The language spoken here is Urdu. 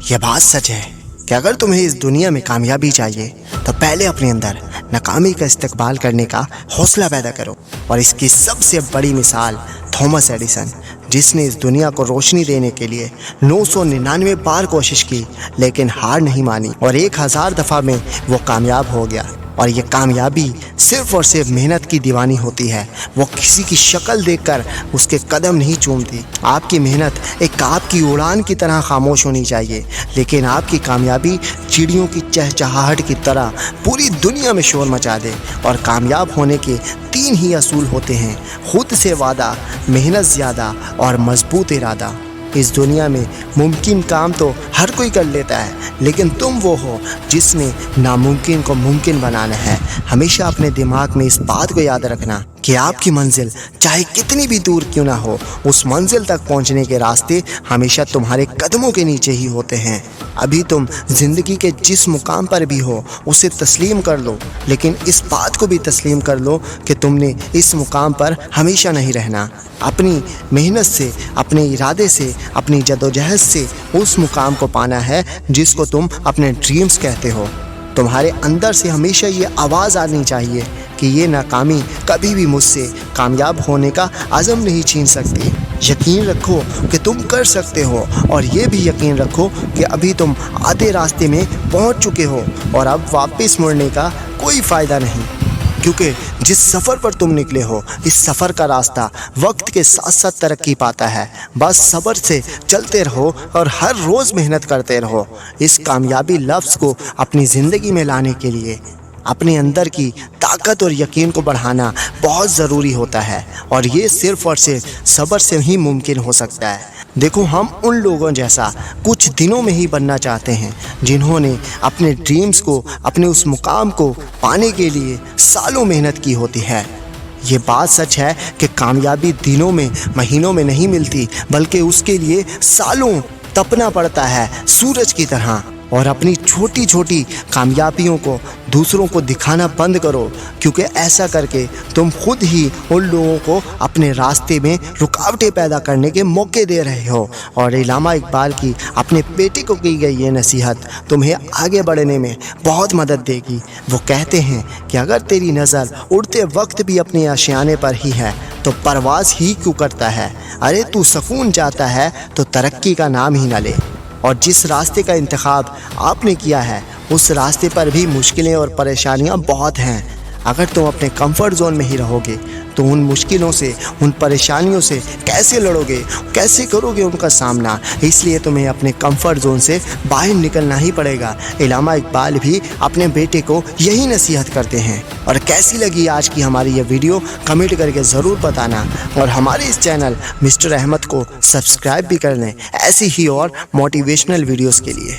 یہ بات سچ ہے کہ اگر تمہیں اس دنیا میں کامیابی چاہیے تو پہلے اپنے اندر ناکامی کا استقبال کرنے کا حوصلہ پیدا کرو۔ اور اس کی سب سے بڑی مثال تھامس ایڈیسن، جس نے اس دنیا کو روشنی دینے کے لیے 999 بار کوشش کی لیکن ہار نہیں مانی، اور 1000 دفعہ میں وہ کامیاب ہو گیا۔ اور یہ کامیابی صرف اور صرف محنت کی دیوانی ہوتی ہے۔ وہ کسی کی شکل دیکھ کر اس کے قدم نہیں چومتی۔ آپ کی محنت ایک آپ کی اڑان کی طرح خاموش ہونی چاہیے، لیکن آپ کی کامیابی چڑیوں کی چہچہاہٹ کی طرح پوری دنیا میں شور مچا دے۔ اور کامیاب ہونے کے 3 ہی اصول ہوتے ہیں: خود سے وعدہ، محنت زیادہ اور مضبوط ارادہ۔ اس دنیا میں ممکن کام تو ہر کوئی کر لیتا ہے، لیکن تم وہ ہو جس نے ناممکن کو ممکن بنانا ہے۔ ہمیشہ اپنے دماغ میں اس بات کو یاد رکھنا کہ آپ کی منزل چاہے کتنی بھی دور کیوں نہ ہو، اس منزل تک پہنچنے کے راستے ہمیشہ تمہارے قدموں کے نیچے ہی ہوتے ہیں۔ ابھی تم زندگی کے جس مقام پر بھی ہو اسے تسلیم کر لو، لیکن اس بات کو بھی تسلیم کر لو کہ تم نے اس مقام پر ہمیشہ نہیں رہنا۔ اپنی محنت سے، اپنے ارادے سے، اپنی جدوجہد سے اس مقام کو پانا ہے جس کو تم اپنے ڈریمز کہتے ہو۔ تمہارے اندر سے ہمیشہ یہ آواز آنی چاہیے کہ یہ ناکامی کبھی بھی مجھ سے کامیاب ہونے کا عزم نہیں چھین سکتی۔ یقین رکھو کہ تم کر سکتے ہو، اور یہ بھی یقین رکھو کہ ابھی تم آدھے راستے میں پہنچ چکے ہو اور اب واپس مڑنے کا کوئی فائدہ نہیں، کیونکہ جس سفر پر تم نکلے ہو اس سفر کا راستہ وقت کے ساتھ ساتھ ترقی پاتا ہے۔ بس صبر سے چلتے رہو اور ہر روز محنت کرتے رہو۔ اس کامیابی لفظ کو اپنی زندگی میں لانے کے لیے اپنے اندر کی طاقت اور یقین کو بڑھانا بہت ضروری ہوتا ہے، اور یہ صرف اور صرف صبر سے ہی ممکن ہو سکتا ہے۔ دیکھو، ہم ان لوگوں جیسا کچھ دنوں میں ہی بننا چاہتے ہیں جنہوں نے اپنے ڈریمز کو، اپنے اس مقام کو پانے کے لیے سالوں محنت کی ہوتی ہے۔ یہ بات سچ ہے کہ کامیابی دنوں میں، مہینوں میں نہیں ملتی، بلکہ اس کے لیے سالوں تپنا پڑتا ہے، سورج کی طرح۔ اور اپنی چھوٹی چھوٹی کامیابیوں کو دوسروں کو دکھانا بند کرو، کیونکہ ایسا کر کے تم خود ہی ان لوگوں کو اپنے راستے میں رکاوٹیں پیدا کرنے کے موقع دے رہے ہو۔ اور علامہ اقبال کی اپنے بیٹے کو کی گئی یہ نصیحت تمہیں آگے بڑھنے میں بہت مدد دے گی۔ وہ کہتے ہیں کہ اگر تیری نظر اڑتے وقت بھی اپنے آشیانے پر ہی ہے تو پرواز ہی کیوں کرتا ہے؟ ارے تو سکون چاہتا ہے تو ترقی کا نام ہی نہ لے۔ اور جس راستے کا انتخاب آپ نے کیا ہے اس راستے پر بھی مشکلیں اور پریشانیاں بہت ہیں۔ اگر تم اپنے کمفرٹ زون میں ہی رہو گے تو ان مشکلوں سے، ان پریشانیوں سے کیسے لڑو گے، کیسے کرو گے ان کا سامنا؟ اس لیے تمہیں اپنے کمفرٹ زون سے باہر نکلنا ہی پڑے گا۔ علامہ اقبال بھی اپنے بیٹے کو یہی نصیحت کرتے ہیں۔ اور کیسی لگی آج کی ہماری یہ ویڈیو کمنٹ کر کے ضرور بتانا، اور ہمارے اس چینل مسٹر احمد کو سبسکرائب بھی کر لیں ایسی ہی اور موٹیویشنل ویڈیوز کے لیے۔